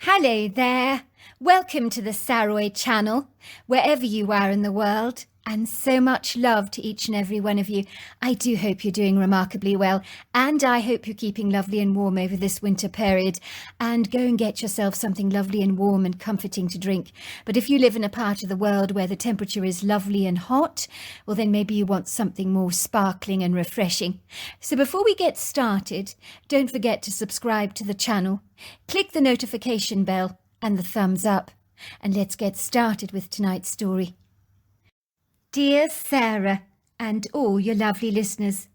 Hello there. Welcome to the Saroy channel, wherever you are in the world, and so much love to each and every one of you. I do hope you're doing remarkably well, and I hope you're keeping lovely and warm over this winter period. And go and get yourself something lovely and warm and comforting to drink. But if you live in a part of the world where the temperature is lovely and hot, well then maybe you want something more sparkling and refreshing. So before we get started, don't forget to subscribe to the channel, click the notification bell and the thumbs up, and let's get started with tonight's story. Dear Sarah and all your lovely listeners,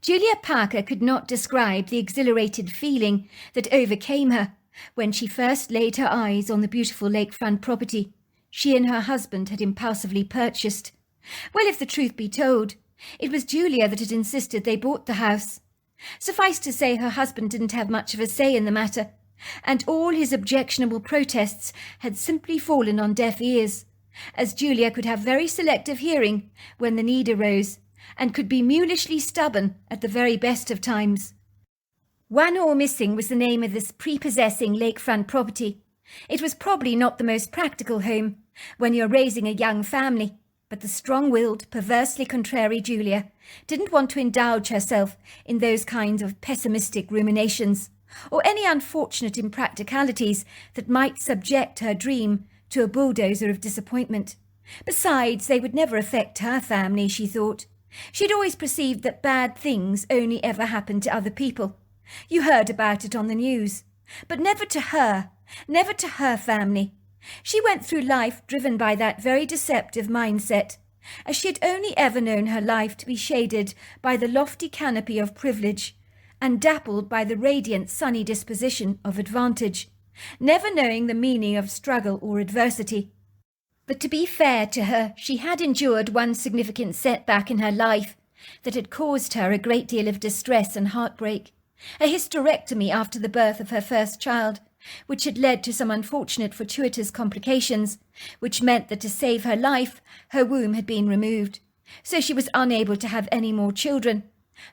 Julia Parker could not describe the exhilarated feeling that overcame her when she first laid her eyes on the beautiful lakefront property she and her husband had impulsively purchased. Well, if the truth be told, it was Julia that had insisted they bought the house. Suffice to say, her husband didn't have much of a say in the matter, and all his objectionable protests had simply fallen on deaf ears, as Julia could have very selective hearing when the need arose, and could be mulishly stubborn at the very best of times. One Oar Missing was the name of this prepossessing lakefront property. It was probably not the most practical home when you're raising a young family, but the strong-willed, perversely contrary Julia didn't want to indulge herself in those kinds of pessimistic ruminations, or any unfortunate impracticalities that might subject her dream to a bulldozer of disappointment. Besides, they would never affect her family, she thought. She'd always perceived that bad things only ever happened to other people. You heard about it on the news, but never to her family. She went through life driven by that very deceptive mindset, as she had only ever known her life to be shaded by the lofty canopy of privilege and dappled by the radiant sunny disposition of advantage, never knowing the meaning of struggle or adversity. But to be fair to her, she had endured one significant setback in her life that had caused her a great deal of distress and heartbreak, a hysterectomy after the birth of her first child, which had led to some unfortunate fortuitous complications, which meant that to save her life, her womb had been removed, so she was unable to have any more children.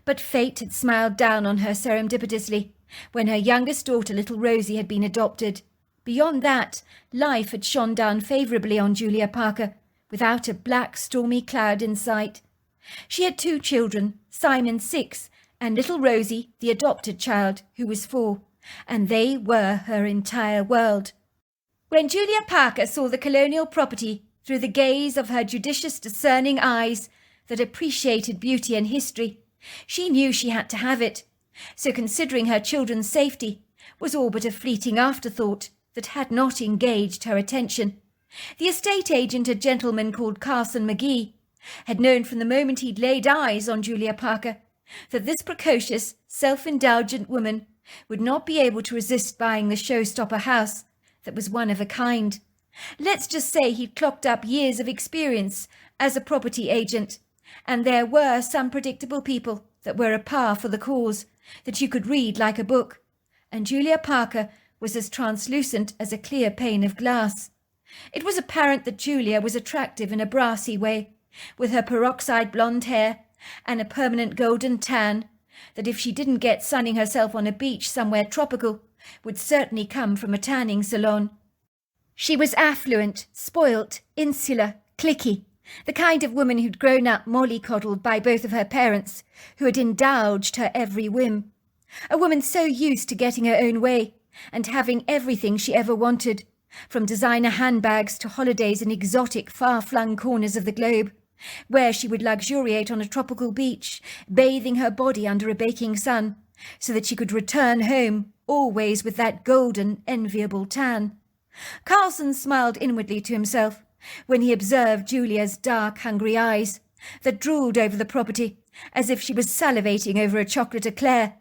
But fate had smiled down on her serendipitously when her youngest daughter, little Rosie, had been adopted. Beyond that, life had shone down favourably on Julia Parker, without a black, stormy cloud in sight. She had 2 children, Simon 6, and little Rosie, the adopted child, who was 4, and they were her entire world. When Julia Parker saw the colonial property through the gaze of her judicious, discerning eyes that appreciated beauty and history, she knew she had to have it. So considering her children's safety was all but a fleeting afterthought that had not engaged her attention. The estate agent, a gentleman called Carson McGee, had known from the moment he'd laid eyes on Julia Parker that this precocious, self-indulgent woman would not be able to resist buying the showstopper house that was one of a kind. Let's just say he'd clocked up years of experience as a property agent, and there were some predictable people that were a par for the cause, that you could read like a book, and Julia Parker was as translucent as a clear pane of glass. It was apparent that Julia was attractive in a brassy way, with her peroxide blonde hair and a permanent golden tan, that if she didn't get sunning herself on a beach somewhere tropical, would certainly come from a tanning salon. She was affluent, spoilt, insular, cliquey, the kind of woman who'd grown up mollycoddled by both of her parents, who had indulged her every whim. A woman so used to getting her own way and having everything she ever wanted, from designer handbags to holidays in exotic, far-flung corners of the globe, where she would luxuriate on a tropical beach, bathing her body under a baking sun, so that she could return home always with that golden, enviable tan. Carlson smiled inwardly to himself when he observed Julia's dark, hungry eyes that drooled over the property as if she was salivating over a chocolate eclair.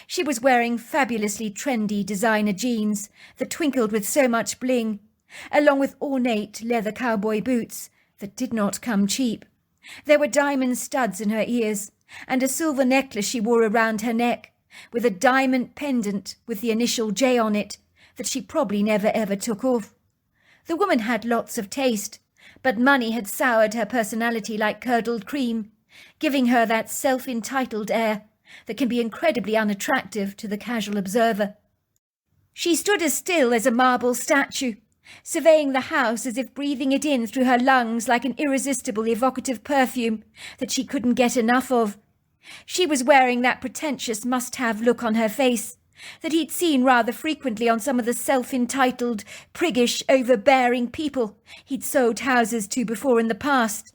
She was wearing fabulously trendy designer jeans that twinkled with so much bling, along with ornate leather cowboy boots that did not come cheap. There were diamond studs in her ears, and a silver necklace she wore around her neck, with a diamond pendant with the initial J on it that she probably never ever took off. The woman had lots of taste, but money had soured her personality like curdled cream, giving her that self-entitled air that can be incredibly unattractive to the casual observer. She stood as still as a marble statue, surveying the house as if breathing it in through her lungs like an irresistible evocative perfume that she couldn't get enough of. She was wearing that pretentious must-have look on her face that he'd seen rather frequently on some of the self-entitled, priggish, overbearing people he'd sold houses to before in the past.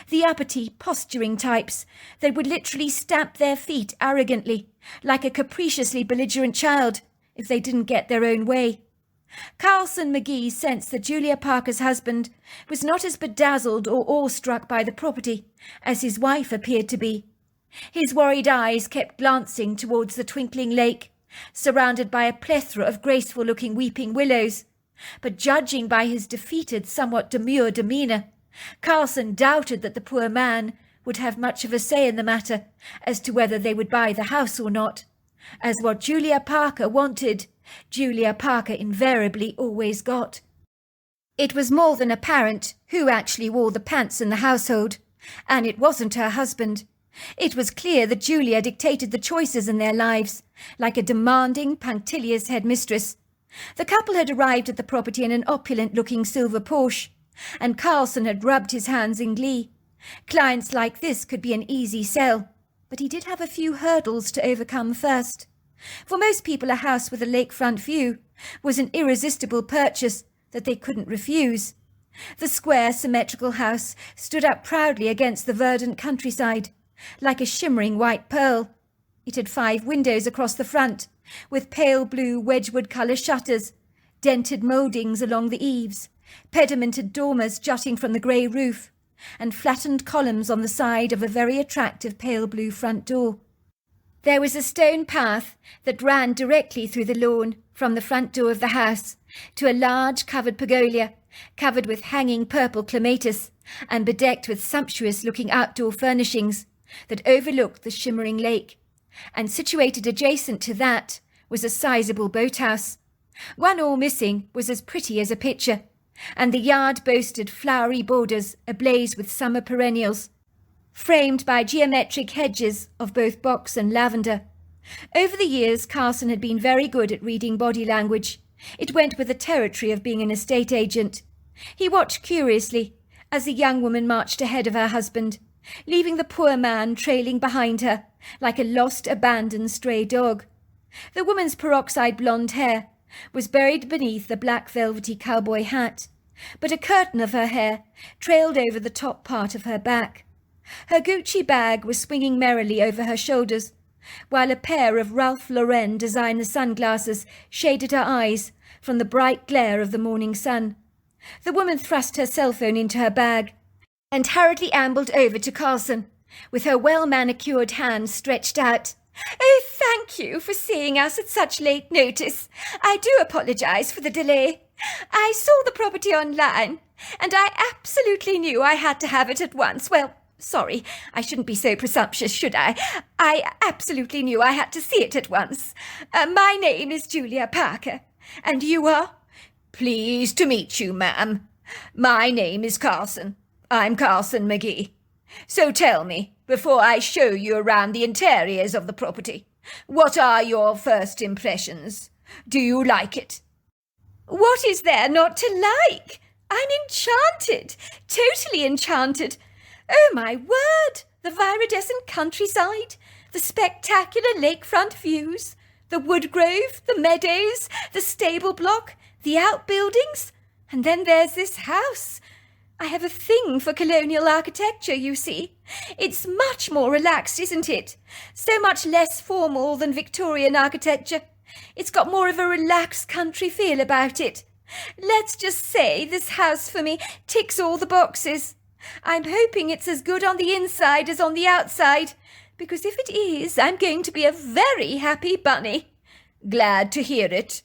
The uppity, posturing types that would literally stamp their feet arrogantly, like a capriciously belligerent child, if they didn't get their own way. Carlson McGee sensed that Julia Parker's husband was not as bedazzled or awestruck by the property as his wife appeared to be. His worried eyes kept glancing towards the twinkling lake, surrounded by a plethora of graceful-looking weeping willows. But judging by his defeated, somewhat demure demeanour, Carlson doubted that the poor man would have much of a say in the matter as to whether they would buy the house or not, as what Julia Parker wanted, Julia Parker invariably always got. It was more than apparent who actually wore the pants in the household, and it wasn't her husband. It was clear that Julia dictated the choices in their lives, like a demanding, punctilious headmistress. The couple had arrived at the property in an opulent-looking silver Porsche, and Carlson had rubbed his hands in glee. Clients like this could be an easy sell, but he did have a few hurdles to overcome first. For most people, a house with a lakefront view was an irresistible purchase that they couldn't refuse. The square, symmetrical house stood up proudly against the verdant countryside, like a shimmering white pearl. It had 5 windows across the front, with pale blue Wedgwood-colour shutters, dented mouldings along the eaves, pedimented dormers jutting from the grey roof, and flattened columns on the side of a very attractive pale blue front door. There was a stone path that ran directly through the lawn from the front door of the house to a large covered pergola, covered with hanging purple clematis and bedecked with sumptuous-looking outdoor furnishings that overlooked the shimmering lake, and situated adjacent to that was a sizable boathouse. One oar missing was as pretty as a picture, and the yard boasted flowery borders ablaze with summer perennials, framed by geometric hedges of both box and lavender. Over the years, Carlson had been very good at reading body language. It went with the territory of being an estate agent. He watched curiously as the young woman marched ahead of her husband, leaving the poor man trailing behind her like a lost, abandoned stray dog. The woman's peroxide blonde hair was buried beneath the black velvety cowboy hat, but a curtain of her hair trailed over the top part of her back. Her Gucci bag was swinging merrily over her shoulders, while a pair of Ralph Lauren designer sunglasses shaded her eyes from the bright glare of the morning sun. The woman thrust her cell phone into her bag and hurriedly ambled over to Carlson, with her well-manicured hands stretched out. "Oh, thank you for seeing us at such late notice. I do apologize for the delay. I saw the property online, and I absolutely knew I had to have it at once. Well, sorry, I shouldn't be so presumptuous, should I? I absolutely knew I had to see it at once. My name is Julia Parker, and you are?" "Pleased to meet you, ma'am. My name is Carlson. I'm Carlson McGee. So tell me, before I show you around the interiors of the property, what are your first impressions? Do you like it?" "What is there not to like? I'm enchanted, totally enchanted. Oh, my word, the viridescent countryside, the spectacular lakefront views, the wood grove, the meadows, the stable block, the outbuildings, and then there's this house. I have a thing for colonial architecture, you see. It's much more relaxed, isn't it? So much less formal than Victorian architecture. It's got more of a relaxed country feel about it. Let's just say this house for me ticks all the boxes. I'm hoping it's as good on the inside as on the outside, because if it is, I'm going to be a very happy bunny." "Glad to hear it.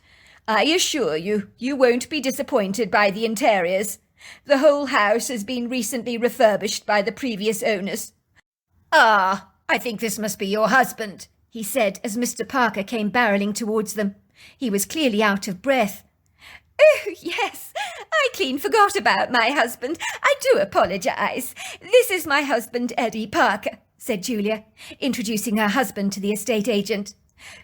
I assure you, you won't be disappointed by the interiors. The whole house has been recently refurbished by the previous owners." "Ah, I think this must be your husband," he said as Mr. Parker came barrelling towards them. He was clearly out of breath. "Oh, yes, I clean forgot about my husband. I do apologize. This is my husband, Eddie Parker," said Julia, introducing her husband to the estate agent.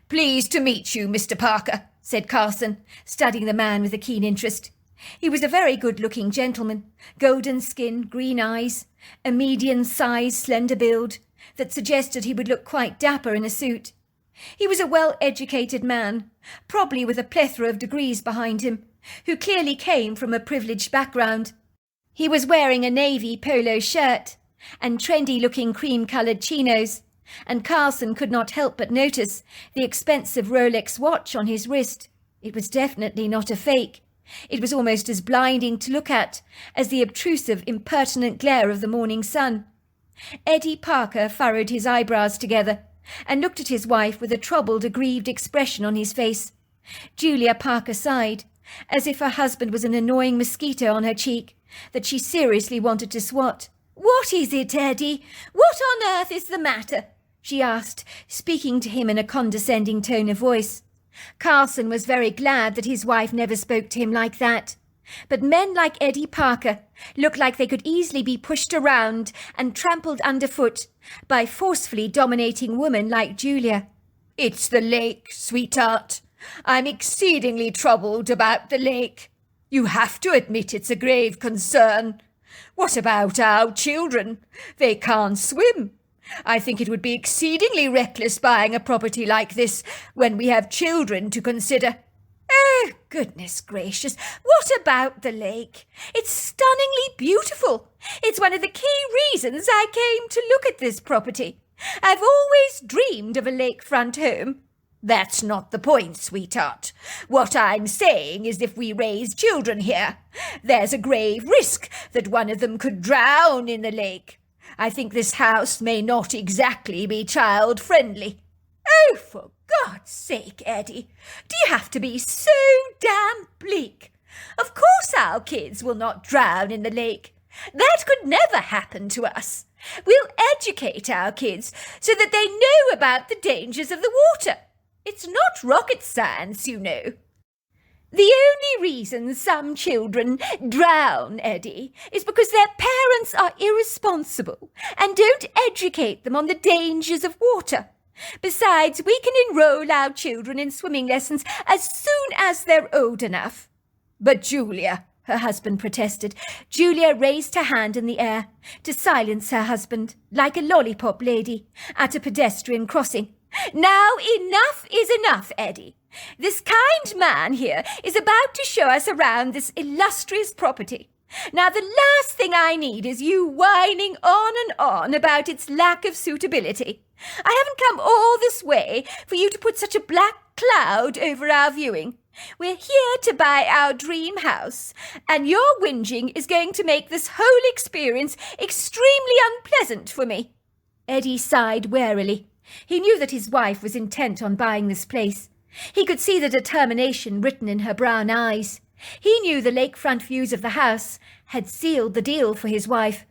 "Pleased to meet you, Mr. Parker. said Carson, studying the man with a keen interest. He was a very good-looking gentleman, golden skin, green eyes, a medium-sized, slender build that suggested he would look quite dapper in a suit. He was a well-educated man, probably with a plethora of degrees behind him, who clearly came from a privileged background. He was wearing a navy polo shirt and trendy-looking cream-coloured chinos, and Carson could not help but notice the expensive Rolex watch on his wrist. It was definitely not a fake. It was almost as blinding to look at as the obtrusive, impertinent glare of the morning sun. Eddie Parker furrowed his eyebrows together and looked at his wife with a troubled, aggrieved expression on his face. Julia Parker sighed, as if her husband was an annoying mosquito on her cheek that she seriously wanted to swat. "What is it, Eddie? What on earth is the matter?" she asked, speaking to him in a condescending tone of voice. Carson was very glad that his wife never spoke to him like that. But men like Eddie Parker looked like they could easily be pushed around and trampled underfoot by forcefully dominating women like Julia. "It's the lake, sweetheart. I'm exceedingly troubled about the lake. You have to admit it's a grave concern. What about our children? They can't swim. I think it would be exceedingly reckless buying a property like this when we have children to consider." "Oh, goodness gracious, what about the lake? It's stunningly beautiful. It's one of the key reasons I came to look at this property. I've always dreamed of a lakefront home." "That's not the point, sweetheart. What I'm saying is if we raise children here, there's a grave risk that one of them could drown in the lake. I think this house may not exactly be child-friendly." "Oh, for God's sake, Eddie, do you have to be so damn bleak? Of course our kids will not drown in the lake. That could never happen to us. We'll educate our kids so that they know about the dangers of the water. It's not rocket science, you know. The only reason some children drown, Eddie, is because their parents are irresponsible and don't educate them on the dangers of water. Besides, we can enroll our children in swimming lessons as soon as they're old enough." "But Julia," her husband protested. Julia raised her hand in the air to silence her husband, like a lollipop lady at a pedestrian crossing. "Now enough is enough, Eddie. This kind man here is about to show us around this illustrious property. Now the last thing I need is you whining on and on about its lack of suitability. I haven't come all this way for you to put such a black cloud over our viewing. We're here to buy our dream house, and your whinging is going to make this whole experience extremely unpleasant for me." Eddie sighed wearily. He knew that his wife was intent on buying this place. He could see the determination written in her brown eyes. He knew the lakefront views of the house had sealed the deal for his wife.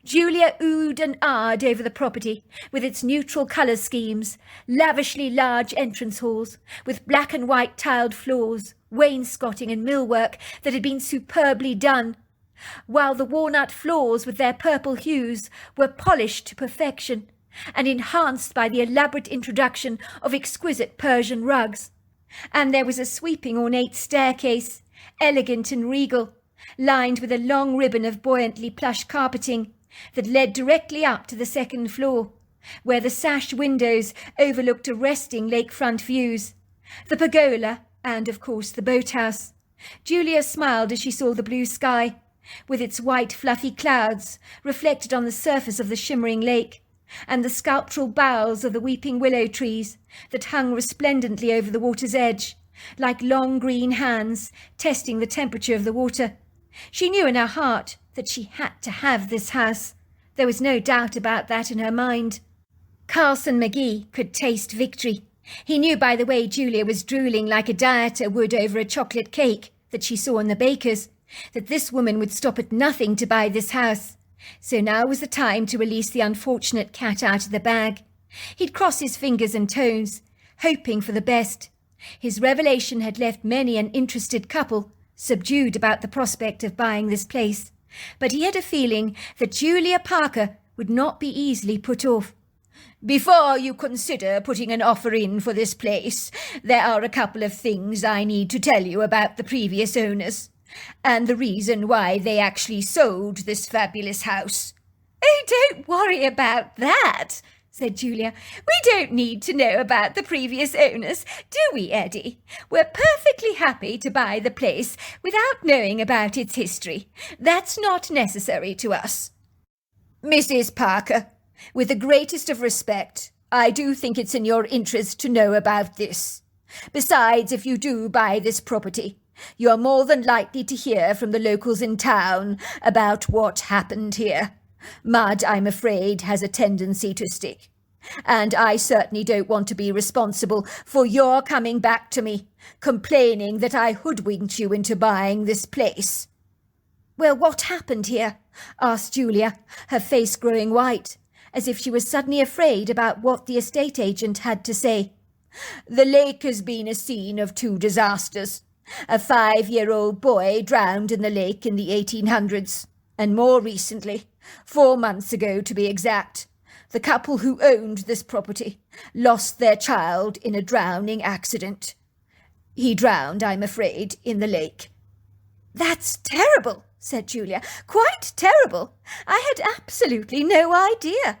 Julia oohed and ahed over the property, with its neutral colour schemes, lavishly large entrance halls, with black and white tiled floors, wainscoting and millwork that had been superbly done, while the walnut floors with their purple hues were polished to perfection, and enhanced by the elaborate introduction of exquisite Persian rugs. And there was a sweeping ornate staircase, elegant and regal, lined with a long ribbon of buoyantly plush carpeting that led directly up to the second floor, where the sash windows overlooked arresting lakefront views, the pergola, and, of course, the boathouse. Julia smiled as she saw the blue sky, with its white fluffy clouds reflected on the surface of the shimmering lake, and the sculptural boughs of the weeping willow trees that hung resplendently over the water's edge, like long green hands testing the temperature of the water. She knew in her heart that she had to have this house. There was no doubt about that in her mind. Carson McGee could taste victory. He knew by the way Julia was drooling like a dieter would over a chocolate cake that she saw in the baker's, that this woman would stop at nothing to buy this house. So now was the time to release the unfortunate cat out of the bag. He'd cross his fingers and toes, hoping for the best. His revelation had left many an interested couple subdued about the prospect of buying this place, but he had a feeling that Julia Parker would not be easily put off. Before you consider putting an offer in for this place, there are a couple of things I need to tell you about the previous owners, and the reason why they actually sold this fabulous house." "Oh, don't worry about that," said Julia. "We don't need to know about the previous owners, do we, Eddie? We're perfectly happy to buy the place without knowing about its history. That's not necessary to us." "Mrs. Parker, with the greatest of respect, I do think it's in your interest to know about this. Besides, if you do buy this property, you're more than likely to hear from the locals in town about what happened here. Mud, I'm afraid, has a tendency to stick. And I certainly don't want to be responsible for your coming back to me, complaining that I hoodwinked you into buying this place." "Well, what happened here?" asked Julia, her face growing white, as if she was suddenly afraid about what the estate agent had to say. "The lake has been a scene of two disasters. A 5-year-old boy drowned in the lake in the 1800s, and more recently, 4 months ago to be exact, the couple who owned this property lost their child in a drowning accident. He drowned, I'm afraid, in the lake." "That's terrible," said Julia. "Quite terrible. I had absolutely no idea."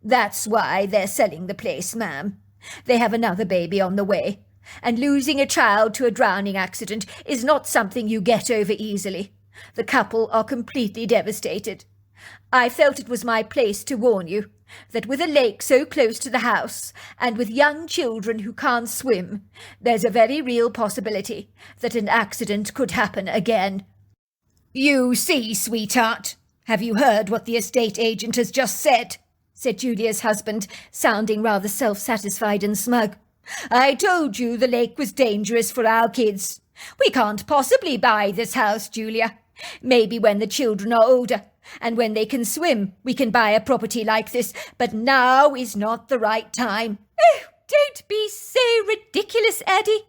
"That's why they're selling the place, ma'am. They have another baby on the way, and losing a child to a drowning accident is not something you get over easily. The couple are completely devastated. I felt it was my place to warn you that with a lake so close to the house, and with young children who can't swim, there's a very real possibility that an accident could happen again." "You see, sweetheart, have you heard what the estate agent has just said?" said Julia's husband, sounding rather self-satisfied and smug. "I told you the lake was dangerous for our kids. We can't possibly buy this house, Julia. Maybe when the children are older, and when they can swim, we can buy a property like this, but now is not the right time." "Oh, don't be so ridiculous, Eddie.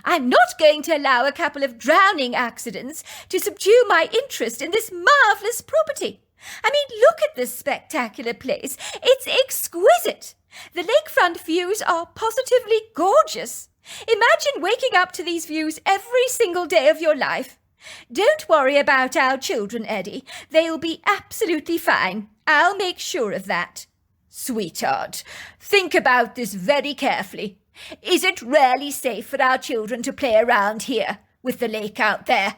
I'm not going to allow a couple of drowning accidents to subdue my interest in this marvellous property. I mean, look at this spectacular place. It's exquisite. The lakefront views are positively gorgeous. Imagine waking up to these views every single day of your life. Don't worry about our children, Eddie. They'll be absolutely fine. I'll make sure of that." "Sweetheart, think about this very carefully. Is it really safe for our children to play around here with the lake out there?"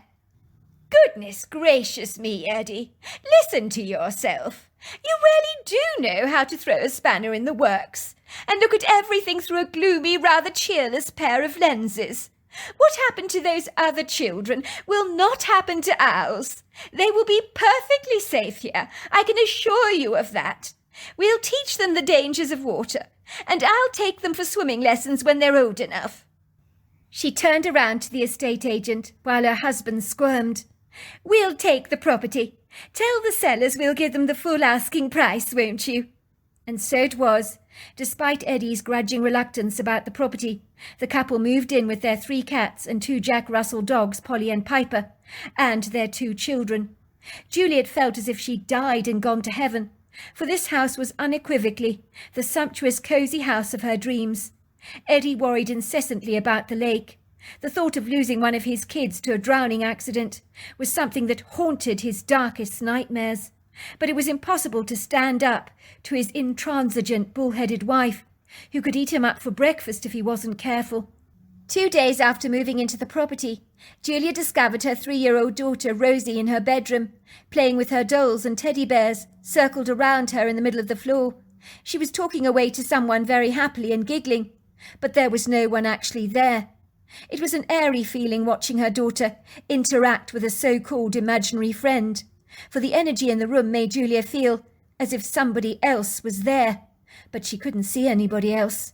"Goodness gracious me, Eddie. Listen to yourself. You really do know how to throw a spanner in the works and look at everything through a gloomy, rather cheerless pair of lenses. What happened to those other children will not happen to ours. They will be perfectly safe here. I can assure you of that. We'll teach them the dangers of water, and I'll take them for swimming lessons when they're old enough." She turned around to the estate agent while her husband squirmed. "We'll take the property. Tell the sellers we'll give them the full asking price, won't you?" And so it was. Despite Eddie's grudging reluctance about the property, the couple moved in with their 3 cats and 2 Jack Russell dogs, Polly and Piper, and their 2 children. Juliet felt as if she'd died and gone to heaven, for this house was unequivocally the sumptuous, cosy house of her dreams. Eddie worried incessantly about the lake. The thought of losing one of his kids to a drowning accident was something that haunted his darkest nightmares. But it was impossible to stand up to his intransigent, bull-headed wife, who could eat him up for breakfast if he wasn't careful. 2 days after moving into the property, Julia discovered her 3-year-old daughter Rosie in her bedroom, playing with her dolls and teddy bears circled around her in the middle of the floor. She was talking away to someone very happily and giggling, but there was no one actually there. It was an airy feeling watching her daughter interact with a so-called imaginary friend, for the energy in the room made Julia feel as if somebody else was there, but she couldn't see anybody else.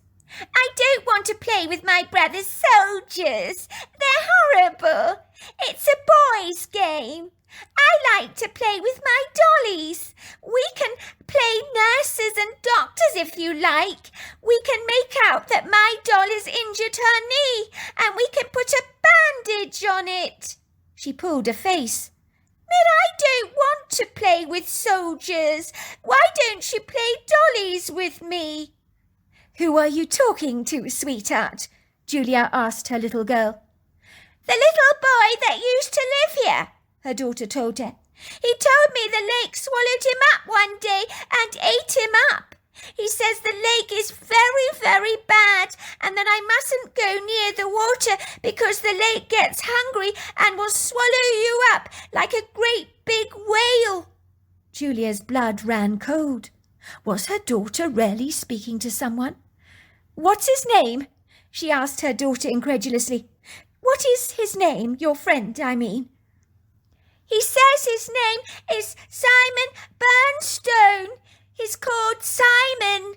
"I don't want to play with my brother's soldiers. They're horrible. It's a boys' game. I like to play with my dollies. We can play nurses and doctors if you like. We can make out that my doll has injured her knee and we can put a bandage on it." She pulled a face. But I don't want to play with soldiers. Why don't you play dollies with me? Who are you talking to, sweetheart? Julia asked her little girl. The little boy that used to live here, her daughter told her. He told me the lake swallowed him up one day and ate him up. He says the lake is very, very bad and that I mustn't go near the water because the lake gets hungry and will swallow you up like a great big whale. Julia's blood ran cold. Was her daughter really speaking to someone? What's his name? She asked her daughter incredulously. What is his name, your friend, I mean? He says his name is Simon Burnstone. He's called Simon.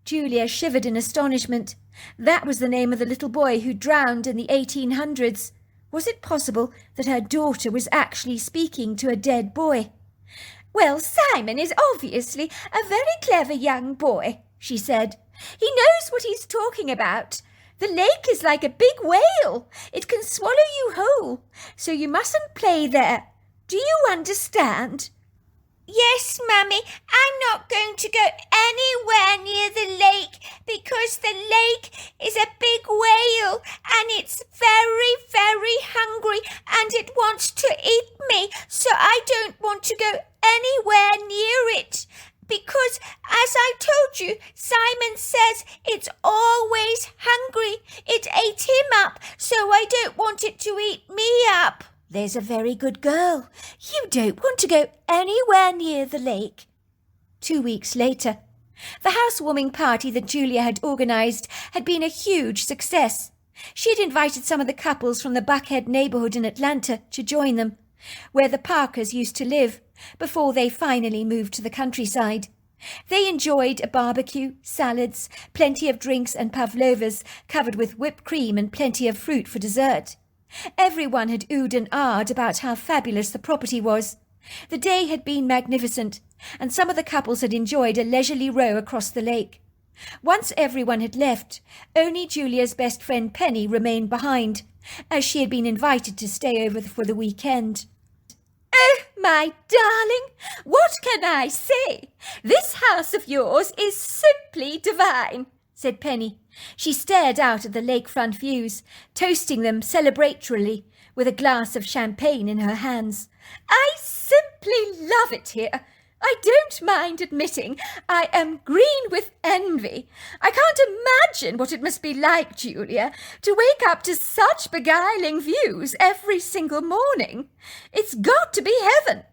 Julia shivered in astonishment. That was the name of the little boy who drowned in the 1800s. Was it possible that her daughter was actually speaking to a dead boy? Well, Simon is obviously a very clever young boy, she said. He knows what he's talking about. The lake is like a big whale. It can swallow you whole, so you mustn't play there. Do you understand? Yes, Mummy, I'm not going to go anywhere near the lake because the lake is a big whale and it's very, very hungry and it wants to eat me, so I don't want to go anywhere near it. Because, as I told you, Simon says it's always hungry. It ate him up, so I don't want it to eat me up. There's a very good girl. You don't want to go anywhere near the lake. 2 weeks later, the housewarming party that Julia had organised had been a huge success. She had invited some of the couples from the Buckhead neighbourhood in Atlanta to join them, where the Parkers used to live, before they finally moved to the countryside. They enjoyed a barbecue, salads, plenty of drinks and pavlovas covered with whipped cream and plenty of fruit for dessert. Everyone had oohed and ahed about how fabulous the property was. The day had been magnificent, and some of the couples had enjoyed a leisurely row across the lake. Once everyone had left, only Julia's best friend Penny remained behind, as she had been invited to stay over for the weekend. Oh, my darling, what can I say? This house of yours is simply divine, said Penny. She stared out at the lakefront views, toasting them celebratorily with a glass of champagne in her hands. I simply love it here. I don't mind admitting I am green with envy. I can't imagine what it must be like, Julia, to wake up to such beguiling views every single morning. It's got to be heaven.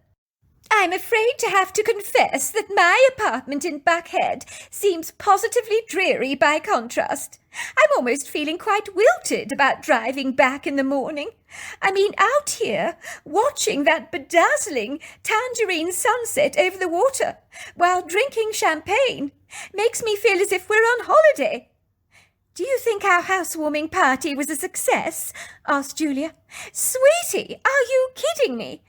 I'm afraid to have to confess that my apartment in Buckhead seems positively dreary by contrast. I'm almost feeling quite wilted about driving back in the morning. I mean, out here, watching that bedazzling tangerine sunset over the water while drinking champagne makes me feel as if we're on holiday. Do you think our housewarming party was a success? Asked Julia. Sweetie, are you kidding me?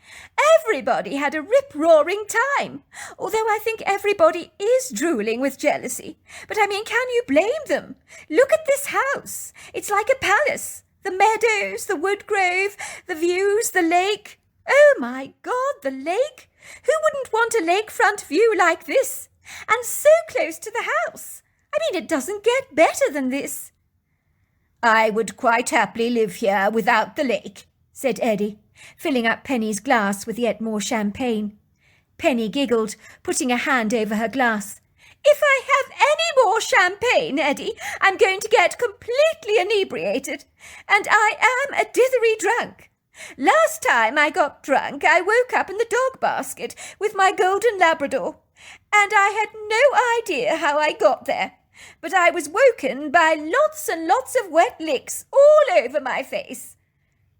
Everybody had a rip-roaring time, although I think everybody is drooling with jealousy. But I mean, can you blame them? Look at this house. It's like a palace. The meadows, the wood grove, the views, the lake. Oh, my God, the lake! Who wouldn't want a lakefront view like this? And so close to the house. I mean, it doesn't get better than this. I would quite happily live here without the lake, said Eddie, filling up Penny's glass with yet more champagne. Penny giggled, putting a hand over her glass. If I have any more champagne, Eddie, I'm going to get completely inebriated, and I am a dithery drunk. Last time I got drunk, I woke up in the dog basket with my golden Labrador, and I had no idea how I got there. But I was woken by lots and lots of wet licks all over my face.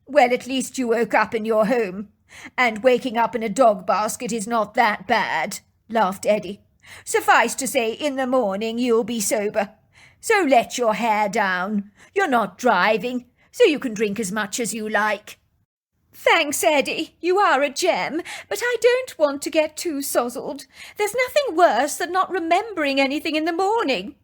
Well, at least you woke up in your home, and waking up in a dog basket is not that bad, laughed Eddie. Suffice to say, in the morning you'll be sober. So let your hair down. You're not driving, so you can drink as much as you like. Thanks, Eddie. You are a gem, but I don't want to get too sozzled. There's nothing worse than not remembering anything in the morning.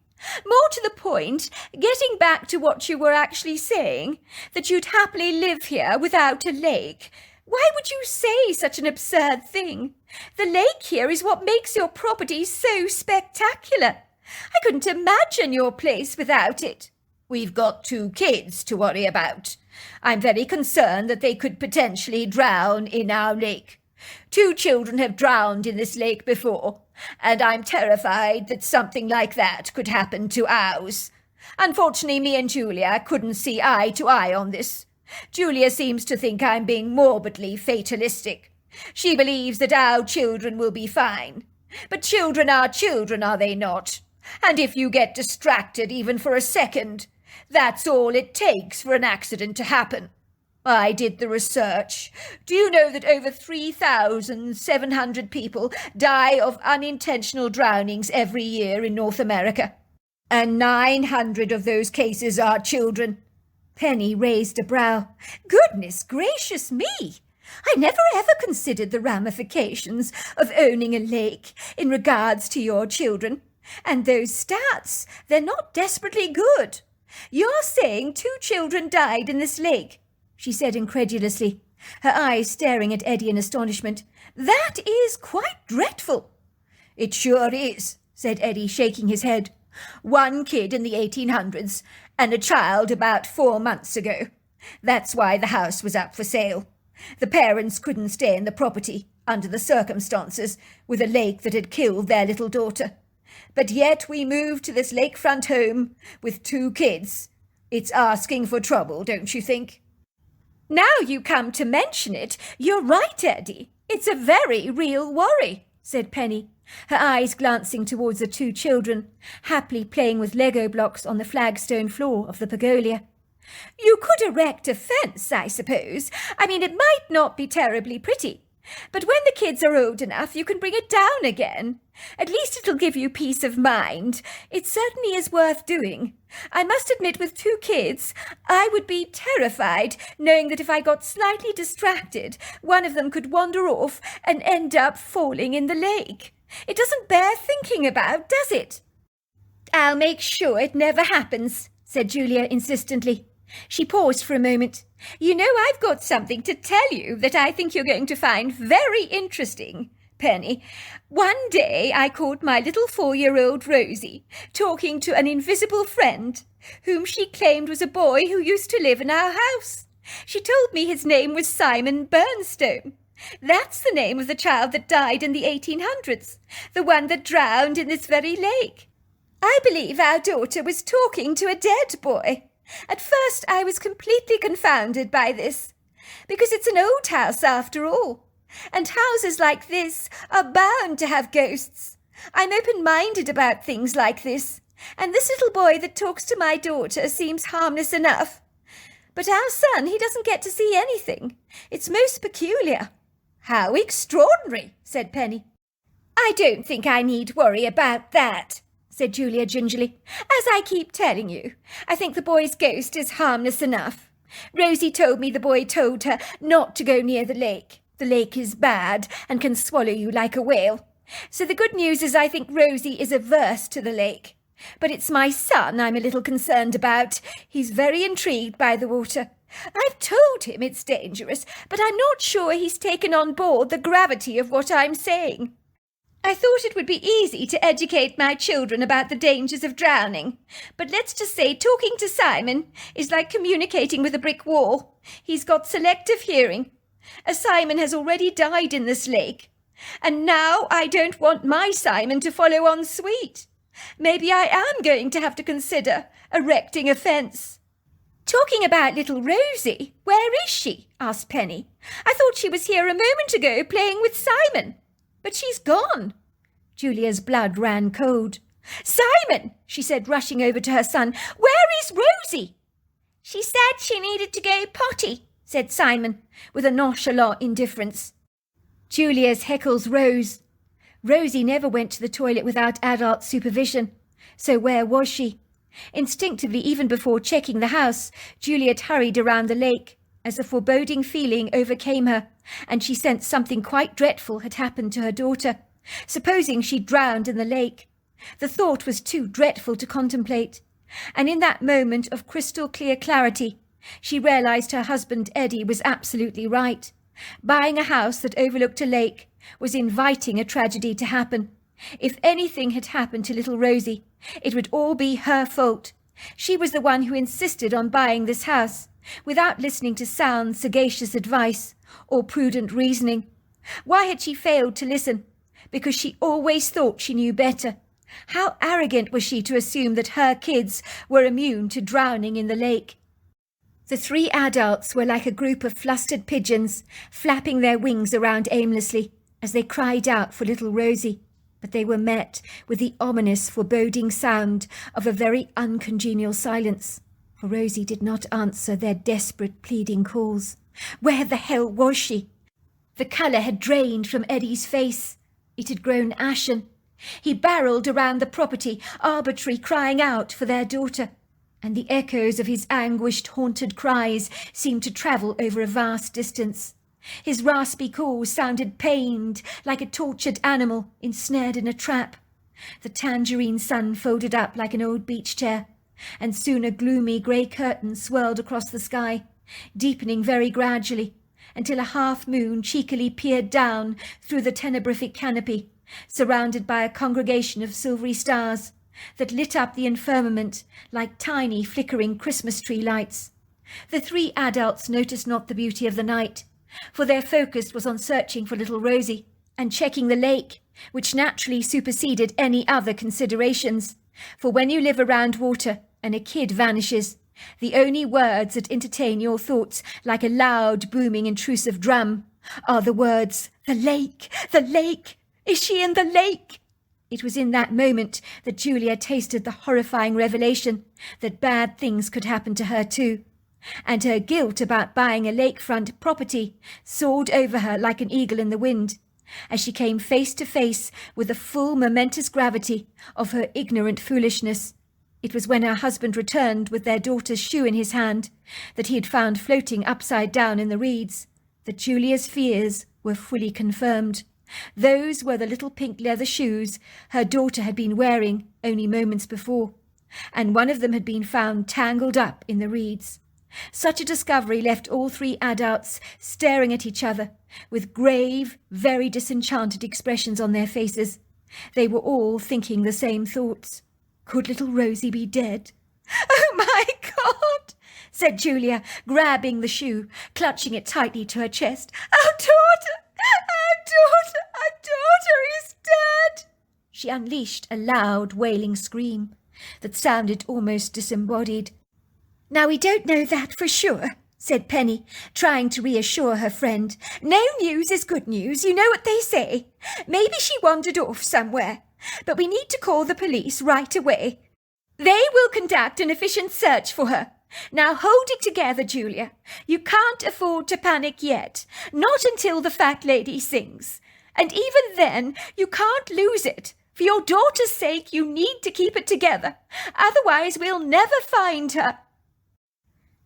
More to the point, getting back to what you were actually saying, that you'd happily live here without a lake. Why would you say such an absurd thing? The lake here is what makes your property so spectacular. I couldn't imagine your place without it. We've got 2 kids to worry about. I'm very concerned that they could potentially drown in our lake. 2 children have drowned in this lake before, and I'm terrified that something like that could happen to ours. Unfortunately, me and Julia couldn't see eye to eye on this. Julia seems to think I'm being morbidly fatalistic. She believes that our children will be fine. But children, are they not? And if you get distracted even for a second, that's all it takes for an accident to happen. I did the research. Do you know that over 3,700 people die of unintentional drownings every year in North America? And 900 of those cases are children. Penny raised a brow. Goodness gracious me! I never ever considered the ramifications of owning a lake in regards to your children. And those stats, they're not desperately good. You're saying 2 children died in this lake, she said incredulously, her eyes staring at Eddie in astonishment. That is quite dreadful. It sure is, said Eddie, shaking his head. 1 kid in the 1800s and a child about 4 months ago. That's why the house was up for sale. The parents couldn't stay in the property under the circumstances with a lake that had killed their little daughter. But yet we moved to this lakefront home with 2 kids. It's asking for trouble, don't you think? Now you come to mention it, you're right, Eddie. It's a very real worry, said Penny, her eyes glancing towards the 2 children, happily playing with Lego blocks on the flagstone floor of the pergola. You could erect a fence, I suppose. I mean, it might not be terribly pretty. But when the kids are old enough, you can bring it down again. At least it'll give you peace of mind. It certainly is worth doing. I must admit, with 2 kids, I would be terrified knowing that if I got slightly distracted, one of them could wander off and end up falling in the lake. It doesn't bear thinking about, does it? I'll make sure it never happens, said Julia insistently. She paused for a moment. You know, I've got something to tell you that I think you're going to find very interesting, Penny. One day I caught my little 4-year-old Rosie talking to an invisible friend whom she claimed was a boy who used to live in our house. She told me his name was Simon Burnstone. That's the name of the child that died in the 1800s, the one that drowned in this very lake. I believe our daughter was talking to a dead boy. At first I was completely confounded by this, because it's an old house after all, and houses like this are bound to have ghosts. I'm open-minded about things like this, and this little boy that talks to my daughter seems harmless enough. But our son, he doesn't get to see anything. It's most peculiar. How extraordinary, said Penny. I don't think I need worry about that, said Julia gingerly. As I keep telling you, I think the boy's ghost is harmless enough. Rosie told me the boy told her not to go near the lake. The lake is bad and can swallow you like a whale. So the good news is I think Rosie is averse to the lake. But it's my son I'm a little concerned about. He's very intrigued by the water. I've told him it's dangerous, but I'm not sure he's taken on board the gravity of what I'm saying. I thought it would be easy to educate my children about the dangers of drowning, but let's just say talking to Simon is like communicating with a brick wall. He's got selective hearing. Simon has already died in this lake, and now I don't want my Simon to follow on suit. Maybe I am going to have to consider erecting a fence. Talking about little Rosie, where is she? Asked Penny. I thought she was here a moment ago playing with Simon. But she's gone. Julia's blood ran cold. Simon, she said, rushing over to her son. Where is Rosie? She said she needed to go potty, said Simon, with a nonchalant indifference. Julia's heckles rose. Rosie never went to the toilet without adult supervision. So where was she? Instinctively, even before checking the house, Juliet hurried around the lake as a foreboding feeling overcame her, and she sensed something quite dreadful had happened to her daughter. Supposing she drowned in the lake. The thought was too dreadful to contemplate, and in that moment of crystal clear clarity, she realized her husband Eddie was absolutely right. Buying a house that overlooked a lake was inviting a tragedy to happen. If anything had happened to little Rosie, it would all be her fault. She was the one who insisted on buying this house, without listening to sound, sagacious advice or prudent reasoning. Why had she failed to listen? Because she always thought she knew better. How arrogant was she to assume that her kids were immune to drowning in the lake? The 3 adults were like a group of flustered pigeons, flapping their wings around aimlessly as they cried out for little Rosie. But they were met with the ominous, foreboding sound of a very uncongenial silence, for Rosie did not answer their desperate, pleading calls. Where the hell was she? The colour had drained from Eddie's face. It had grown ashen. He barreled around the property, arbitrarily crying out for their daughter, and the echoes of his anguished, haunted cries seemed to travel over a vast distance. His raspy calls sounded pained, like a tortured animal ensnared in a trap. The tangerine sun folded up like an old beach chair, and soon a gloomy grey curtain swirled across the sky, deepening very gradually, until a half-moon cheekily peered down through the tenebrific canopy, surrounded by a congregation of silvery stars that lit up the firmament like tiny flickering Christmas tree lights. The 3 adults noticed not the beauty of the night, for their focus was on searching for little Rosie and checking the lake, which naturally superseded any other considerations. For when you live around water and a kid vanishes, the only words that entertain your thoughts like a loud, booming, intrusive drum are the words, "The lake! The lake! Is she in the lake?" It was in that moment that Julia tasted the horrifying revelation that bad things could happen to her too, and her guilt about buying a lakefront property soared over her like an eagle in the wind, as she came face to face with the full momentous gravity of her ignorant foolishness. It was when her husband returned with their daughter's shoe in his hand, that he had found floating upside down in the reeds, that Julia's fears were fully confirmed. Those were the little pink leather shoes her daughter had been wearing only moments before, and one of them had been found tangled up in the reeds. Such a discovery left all 3 adults staring at each other, with grave, very disenchanted expressions on their faces. They were all thinking the same thoughts. Could little Rosie be dead? "Oh, my God!" said Julia, grabbing the shoe, clutching it tightly to her chest. Our daughter is dead!" She unleashed a loud, wailing scream that sounded almost disembodied. "Now, we don't know that for sure," said Penny, trying to reassure her friend. "No news is good news, you know what they say. Maybe she wandered off somewhere, but we need to call the police right away. They will conduct an efficient search for her. Now hold it together, Julia. You can't afford to panic yet, not until the fat lady sings. And even then, you can't lose it. For your daughter's sake, you need to keep it together. Otherwise, we'll never find her."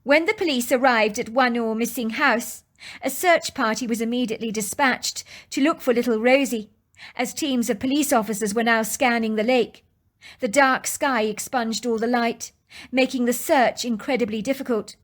When the police arrived at One Oar Missing House, a search party was immediately dispatched to look for little Rosie, as teams of police officers were now scanning the lake. The dark sky expunged all the light, making the search incredibly difficult.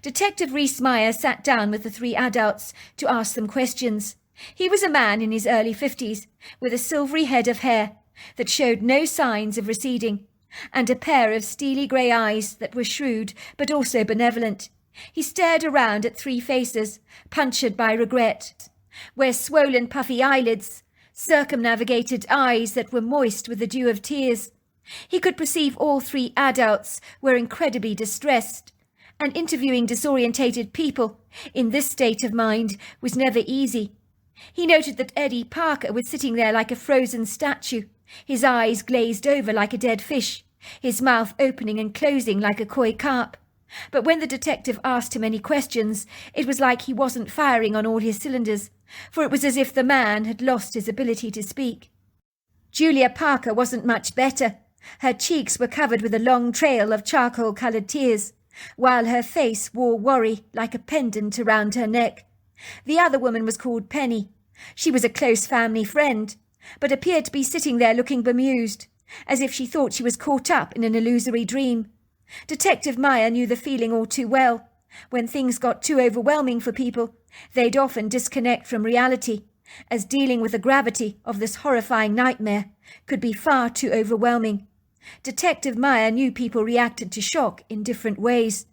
Detective Rees-Meyer sat down with the 3 adults to ask them questions. He was a man in his early 50s, with a silvery head of hair that showed no signs of receding, and a pair of steely grey eyes that were shrewd but also benevolent. He stared around at 3 faces, punctured by regret, where swollen puffy eyelids circumnavigated eyes that were moist with the dew of tears. He could perceive all 3 adults were incredibly distressed, and interviewing disorientated people in this state of mind was never easy. He noted that Eddie Parker was sitting there like a frozen statue, his eyes glazed over like a dead fish, his mouth opening and closing like a coy carp. But when the detective asked him any questions, it was like he wasn't firing on all his cylinders, for it was as if the man had lost his ability to speak. Julia Parker wasn't much better. Her cheeks were covered with a long trail of charcoal-coloured tears, while her face wore worry like a pendant around her neck. The other woman was called Penny. She was a close family friend, but appeared to be sitting there looking bemused, as if she thought she was caught up in an illusory dream. Detective Meyer knew the feeling all too well. When things got too overwhelming for people, They'd often disconnect from reality, as dealing with the gravity of this horrifying nightmare could be far too overwhelming. Detective Meyer knew people reacted to shock in different ways.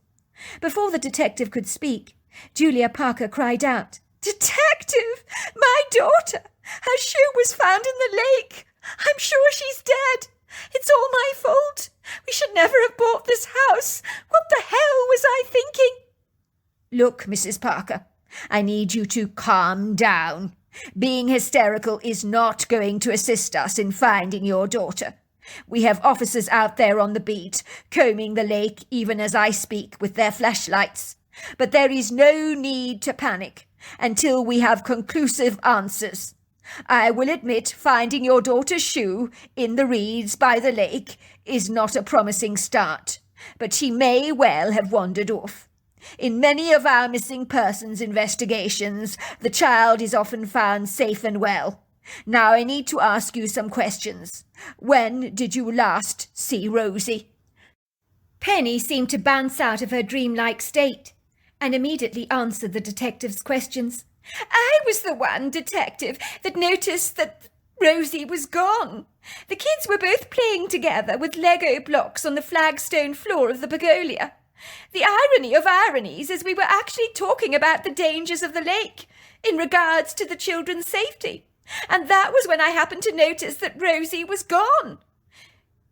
Before the detective could speak, Julia Parker cried out, "Detective! My daughter! Her shoe was found in the lake! I'm sure she's dead! It's all my fault! We should never have bought this house! What the hell was I thinking?" "Look, Mrs. Parker, I need you to calm down. Being hysterical is not going to assist us in finding your daughter. We have officers out there on the beat, combing the lake even as I speak with their flashlights. But there is no need to panic until we have conclusive answers. I will admit finding your daughter's shoe in the reeds by the lake is not a promising start, but she may well have wandered off. In many of our missing persons investigations, the child is often found safe and well. Now I need to ask you some questions. When did you last see Rosie?" Penny seemed to bounce out of her dreamlike state and immediately answered the detective's questions. "I was the one, detective, that noticed that Rosie was gone. The kids were both playing together with Lego blocks on the flagstone floor of the Bergolia. The irony of ironies is we were actually talking about the dangers of the lake in regards to the children's safety. And that was when I happened to notice that Rosie was gone."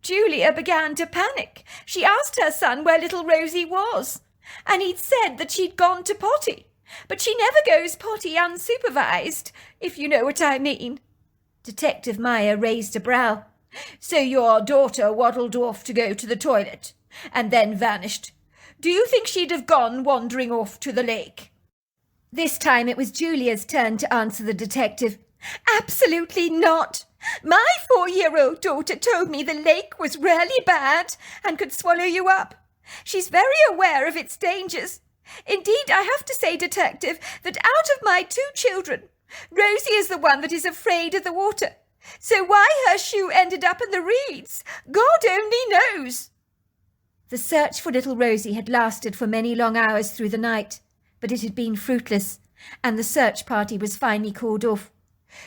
Julia began to panic. She asked her son where little Rosie was, and he'd said that she'd gone to potty. But she never goes potty unsupervised, if you know what I mean. Detective Meyer raised a brow. "So your daughter waddled off to go to the toilet, and then vanished. Do you think she'd have gone wandering off to the lake?" This time it was Julia's turn to answer the detective. "Absolutely not. My 4-year-old daughter told me the lake was really bad and could swallow you up. She's very aware of its dangers. Indeed, I have to say, detective, that out of my 2 children, Rosie is the one that is afraid of the water. So why her shoe ended up in the reeds, God only knows." The search for little Rosie had lasted for many long hours through the night, but it had been fruitless, and the search party was finally called off.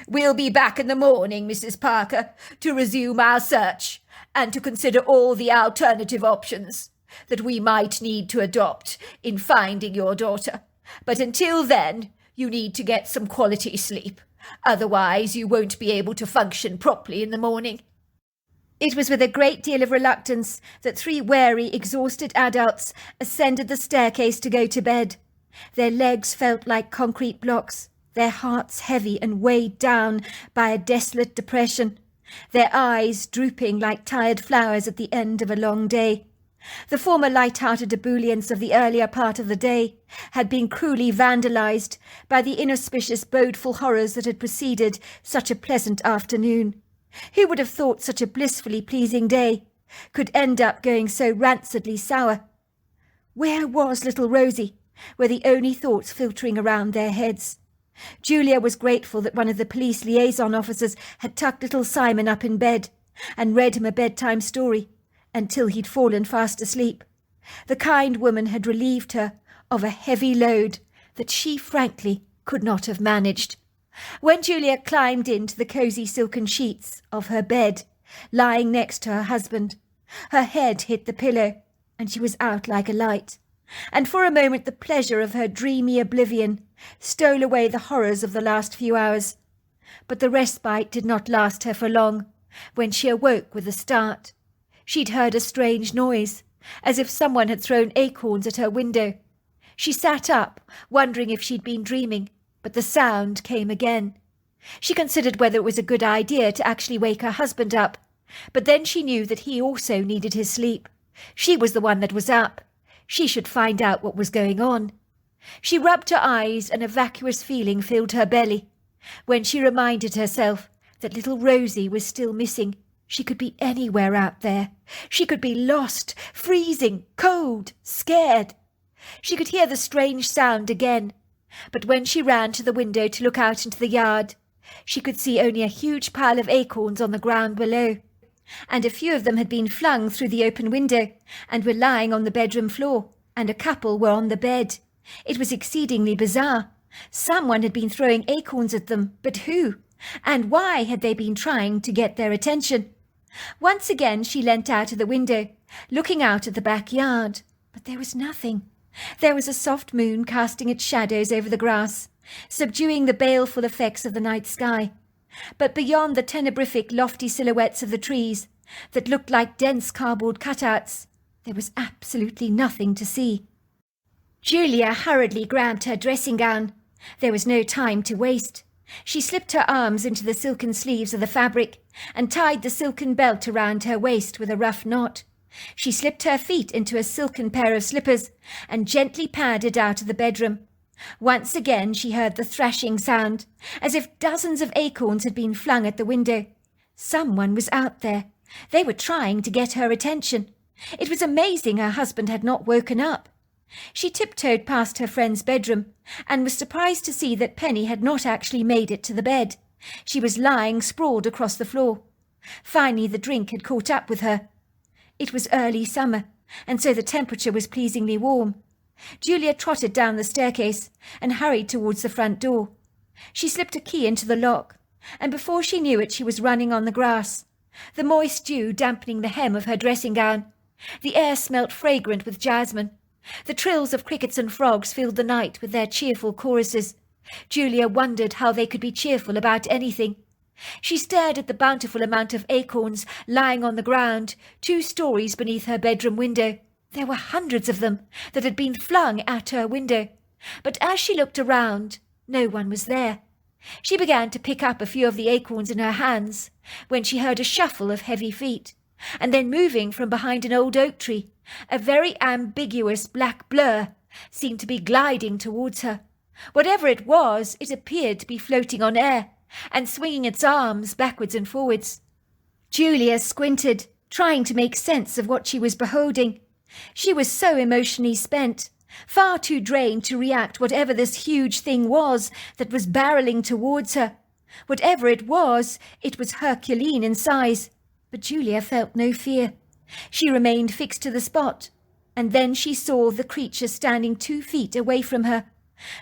"We'll be back in the morning, Mrs. Parker, to resume our search and to consider all the alternative options that we might need to adopt in finding your daughter. But until then, you need to get some quality sleep. Otherwise, you won't be able to function properly in the morning." It was with a great deal of reluctance that 3 wary, exhausted adults ascended the staircase to go to bed. Their legs felt like concrete blocks, their hearts heavy and weighed down by a desolate depression, their eyes drooping like tired flowers at the end of a long day. The former light-hearted ebullience of the earlier part of the day had been cruelly vandalized by the inauspicious bodeful horrors that had preceded such a pleasant afternoon. Who would have thought such a blissfully pleasing day could end up going so rancidly sour? Where was little Rosie? Were the only thoughts filtering around their heads. Julia was grateful that one of the police liaison officers had tucked little Simon up in bed and read him a bedtime story until he'd fallen fast asleep. The kind woman had relieved her of a heavy load that she frankly could not have managed. When Julia climbed into the cosy silken sheets of her bed, lying next to her husband, her head hit the pillow, and she was out like a light. And for a moment the pleasure of her dreamy oblivion stole away the horrors of the last few hours. But the respite did not last her for long, when she awoke with a start. She'd heard a strange noise, as if someone had thrown acorns at her window. She sat up, wondering if she'd been dreaming, but the sound came again. She considered whether it was a good idea to actually wake her husband up, but then she knew that he also needed his sleep. She was the one that was up. She should find out what was going on. She rubbed her eyes, and a vacuous feeling filled her belly. When she reminded herself that little Rosie was still missing, she could be anywhere out there. She could be lost, freezing, cold, scared. She could hear the strange sound again, but when she ran to the window to look out into the yard, she could see only a huge pile of acorns on the ground below, and a few of them had been flung through the open window and were lying on the bedroom floor, and a couple were on the bed. It was exceedingly bizarre, Someone had been throwing acorns at them, but who? And why had they been trying to get their attention? Once again she leant out of the window, looking out at the backyard, but there was nothing. There was a soft moon casting its shadows over the grass, subduing the baleful effects of the night sky. But beyond the tenebrific, lofty silhouettes of the trees that looked like dense cardboard cutouts, there was absolutely nothing to see. Julia hurriedly grabbed her dressing gown. There was no time to waste. She slipped her arms into the silken sleeves of the fabric and tied the silken belt around her waist with a rough knot. She slipped her feet into a silken pair of slippers and gently padded out of the bedroom. Once again she heard the thrashing sound, as if dozens of acorns had been flung at the window. Someone was out there. They were trying to get her attention. It was amazing her husband had not woken up. She tiptoed past her friend's bedroom and was surprised to see that Penny had not actually made it to the bed. She was lying sprawled across the floor. Finally the drink had caught up with her. It was early summer, and so the temperature was pleasingly warm. Julia trotted down the staircase and hurried towards the front door. She slipped a key into the lock, and before she knew it she was running on the grass, the moist dew dampening the hem of her dressing gown. The air smelt fragrant with jasmine. The trills of crickets and frogs filled the night with their cheerful choruses. Julia wondered how they could be cheerful about anything. She stared at the bountiful amount of acorns lying on the ground, 2 stories beneath her bedroom window. There were hundreds of them that had been flung at her window. But as she looked around, no one was there. She began to pick up a few of the acorns in her hands when she heard a shuffle of heavy feet, and then moving from behind an old oak tree, a very ambiguous black blur seemed to be gliding towards her. Whatever it was, it appeared to be floating on air and swinging its arms backwards and forwards. Julia squinted, trying to make sense of what she was beholding. She was so emotionally spent, far too drained to react whatever this huge thing was that was barreling towards her. Whatever it was Herculean in size, but Julia felt no fear. She remained fixed to the spot, and then she saw the creature standing 2 feet away from her.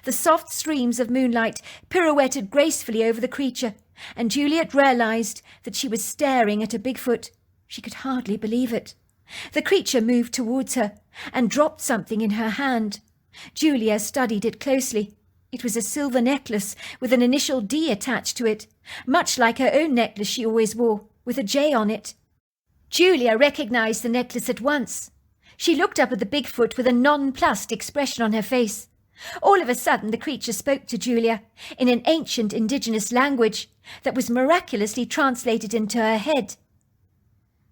The soft streams of moonlight pirouetted gracefully over the creature, and Juliet realized that she was staring at a Bigfoot. She could hardly believe it. The creature moved towards her and dropped something in her hand. Julia studied it closely. It was a silver necklace with an initial D attached to it, much like her own necklace she always wore, with a J on it. Julia recognized the necklace at once. She looked up at the Bigfoot with a nonplussed expression on her face. All of a sudden the creature spoke to Julia in an ancient indigenous language that was miraculously translated into her head.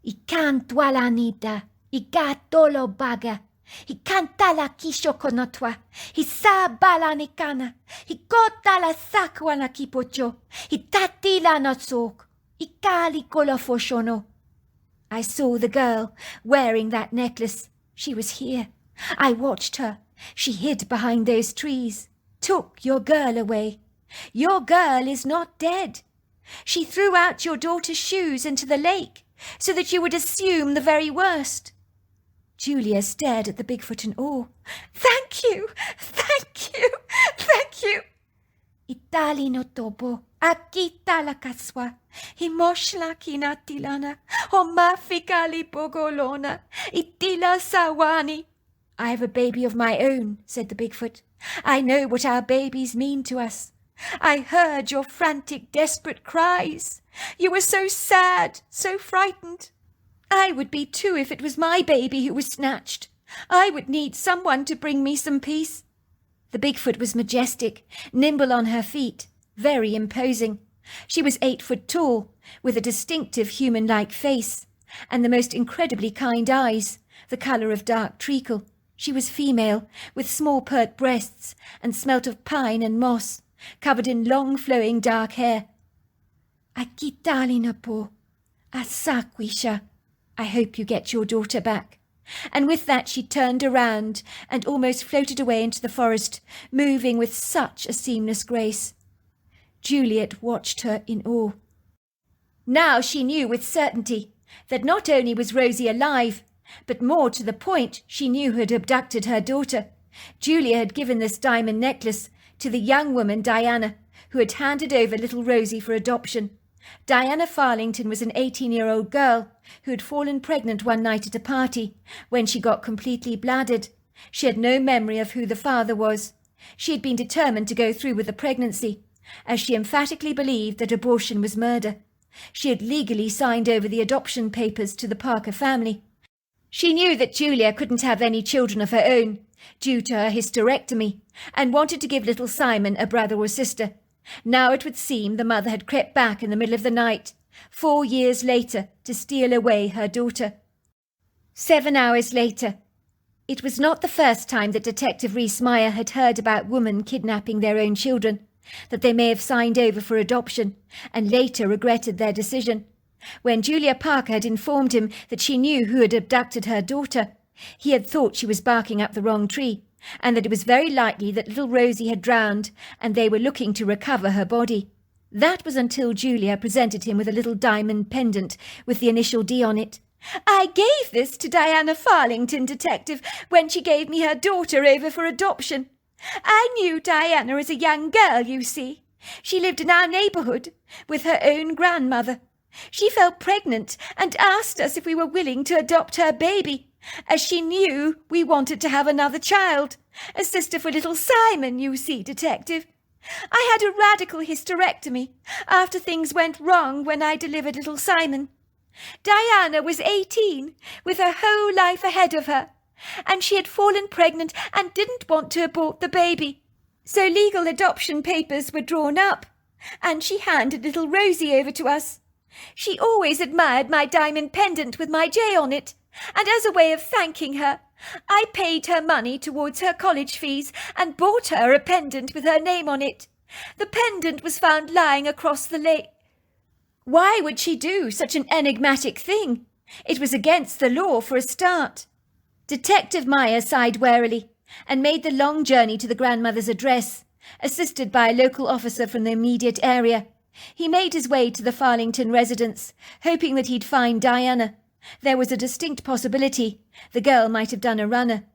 Ikan tualanida, igatolo baga, ikantala kishokonotwa, hisa balanikana, hikotala sakwana kipocho, hitatila notsok, ikali kolofoshono. I saw the girl wearing that necklace. She was here. I watched her. She hid behind those trees, took your girl away. Your girl is not dead. She threw out your daughter's shoes into the lake so that you would assume the very worst. Julia stared at the Bigfoot in awe. Thank you, thank you, thank you. Itali no topo, akita la kaswa, himoshla kinatilana, homafikali bogolona, itila sawani. I have a baby of my own, said the Bigfoot. I know what our babies mean to us. I heard your frantic, desperate cries. You were so sad, so frightened. I would be too if it was my baby who was snatched. I would need someone to bring me some peace. The Bigfoot was majestic, nimble on her feet, very imposing. She was 8 foot tall, with a distinctive human-like face, and the most incredibly kind eyes, the colour of dark treacle. She was female, with small pert breasts, and smelt of pine and moss, covered in long flowing dark hair. Akitalinapo, asakwisha. I hope you get your daughter back. And with that she turned around and almost floated away into the forest, moving with such a seamless grace. Juliet watched her in awe. Now she knew with certainty that not only was Rosie alive, but more to the point she knew who had abducted her daughter. Julia had given this diamond necklace to the young woman Diana, who had handed over little Rosie for adoption. Diana Farlington was an 18-year-old girl who had fallen pregnant one night at a party when she got completely bladdered. She had no memory of who the father was. She had been determined to go through with the pregnancy, as she emphatically believed that abortion was murder. She had legally signed over the adoption papers to the Parker family. She knew that Julia couldn't have any children of her own, due to her hysterectomy, and wanted to give little Simon a brother or sister. Now it would seem the mother had crept back in the middle of the night, 4 years later, to steal away her daughter. 7 hours later. It was not the first time that Detective Rees-Meyer had heard about women kidnapping their own children, that they may have signed over for adoption, and later regretted their decision. When Julia Parker had informed him that she knew who had abducted her daughter, he had thought she was barking up the wrong tree, and that it was very likely that little Rosie had drowned, and they were looking to recover her body. That was until Julia presented him with a little diamond pendant with the initial D on it. "I gave this to Diana Farlington, Detective, when she gave me her daughter over for adoption. I knew Diana as a young girl, you see. She lived in our neighbourhood with her own grandmother. She fell pregnant and asked us if we were willing to adopt her baby, as she knew we wanted to have another child, a sister for little Simon, you see, Detective. I had a radical hysterectomy after things went wrong when I delivered little Simon. Diana was 18, with her whole life ahead of her, and she had fallen pregnant and didn't want to abort the baby. So legal adoption papers were drawn up, and she handed little Rosie over to us. She always admired my diamond pendant with my J on it, and as a way of thanking her, I paid her money towards her college fees and bought her a pendant with her name on it. The pendant was found lying across the lake. Why would she do such an enigmatic thing? It was against the law for a start." Detective Meyer sighed warily and made the long journey to the grandmother's address, assisted by a local officer from the immediate area. He made his way to the Farlington residence, hoping that he'd find Diana. There was a distinct possibility the girl might have done a runner.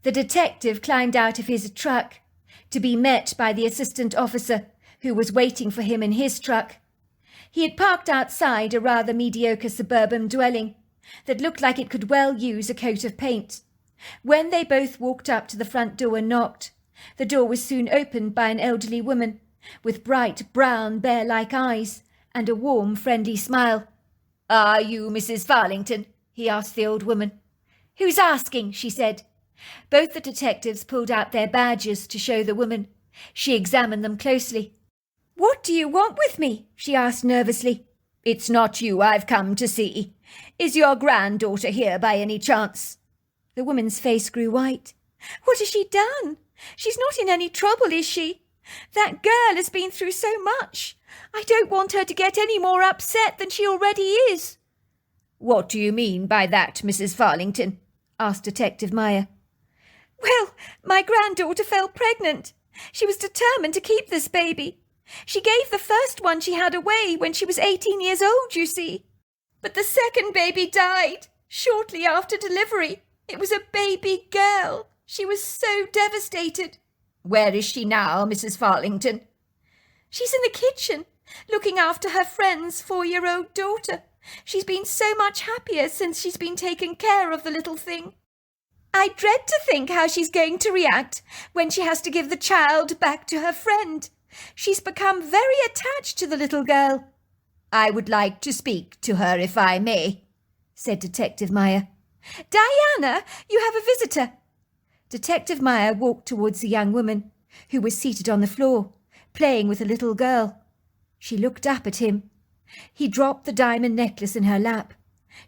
The detective climbed out of his truck, to be met by the assistant officer, who was waiting for him in his truck. He had parked outside a rather mediocre suburban dwelling that looked like it could well use a coat of paint. When they both walked up to the front door and knocked, the door was soon opened by an elderly woman with bright brown bear-like eyes and a warm, friendly smile. "Are you Mrs. Farlington?" he asked the old woman. "Who's asking?" she said. Both the detectives pulled out their badges to show the woman. She examined them closely. "What do you want with me?" she asked nervously. "It's not you I've come to see. Is your granddaughter here by any chance?" The woman's face grew white. "What has she done? She's not in any trouble, is she? That girl has been through so much. I don't want her to get any more upset than she already is." "What do you mean by that, Mrs. Farlington?" asked Detective Meyer. "Well, my granddaughter fell pregnant. She was determined to keep this baby. She gave the first one she had away when she was 18 years old, you see. But the second baby died shortly after delivery. It was a baby girl. She was so devastated." "Where is she now, Mrs. Farlington?" "She's in the kitchen, looking after her friend's 4-year-old daughter. She's been so much happier since she's been taken care of, the little thing. I dread to think how she's going to react when she has to give the child back to her friend. She's become very attached to the little girl." "I would like to speak to her, if I may," said Detective Meyer. "Diana, you have a visitor." Detective Meyer walked towards the young woman, who was seated on the floor, playing with a little girl. She looked up at him. He dropped the diamond necklace in her lap.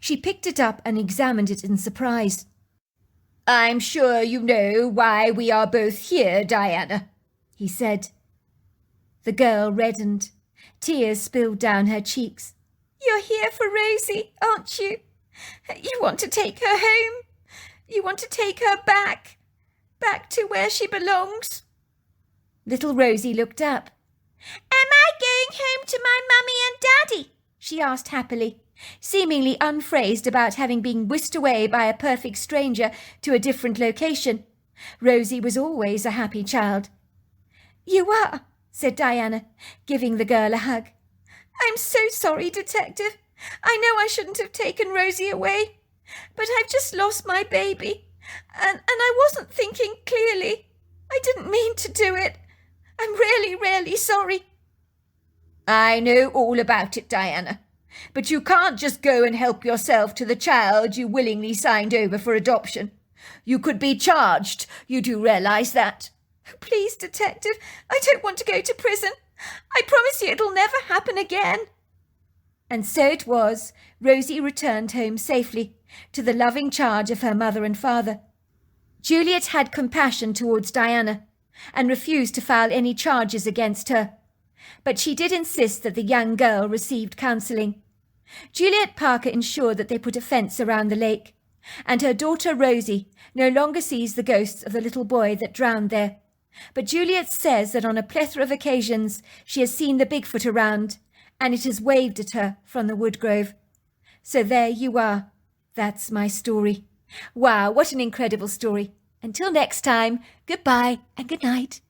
She picked it up and examined it in surprise. "I'm sure you know why we are both here, Diana," he said. The girl reddened. Tears spilled down her cheeks. "You're here for Rosie, aren't you? You want to take her home? You want to take her back to where she belongs?" Little Rosie looked up. "Am I going home to my mummy and daddy?" she asked happily, seemingly unfazed about having been whisked away by a perfect stranger to a different location. Rosie was always a happy child. You are, said Diana, giving the girl a hug. I'm so sorry, Detective. I know I shouldn't have taken Rosie away, but I've just lost my baby, and I wasn't thinking clearly. I didn't mean to do it. I'm really, really sorry. I know all about it, Diana, but you can't just go and help yourself to the child you willingly signed over for adoption. You could be charged. You do realise that? Please, Detective, I don't want to go to prison. I promise you it'll never happen again. And so it was. Rosie returned home safely, to the loving charge of her mother and father. Juliet had compassion towards Diana, and refused to file any charges against her. But she did insist that the young girl received counselling. Juliet Parker ensured that they put a fence around the lake, and her daughter Rosie no longer sees the ghosts of the little boy that drowned there. But Juliet says that on a plethora of occasions she has seen the Bigfoot around, and it has waved at her from the woodgrove. So there you are. That's my story. Wow, what an incredible story. Until next time, goodbye and good night.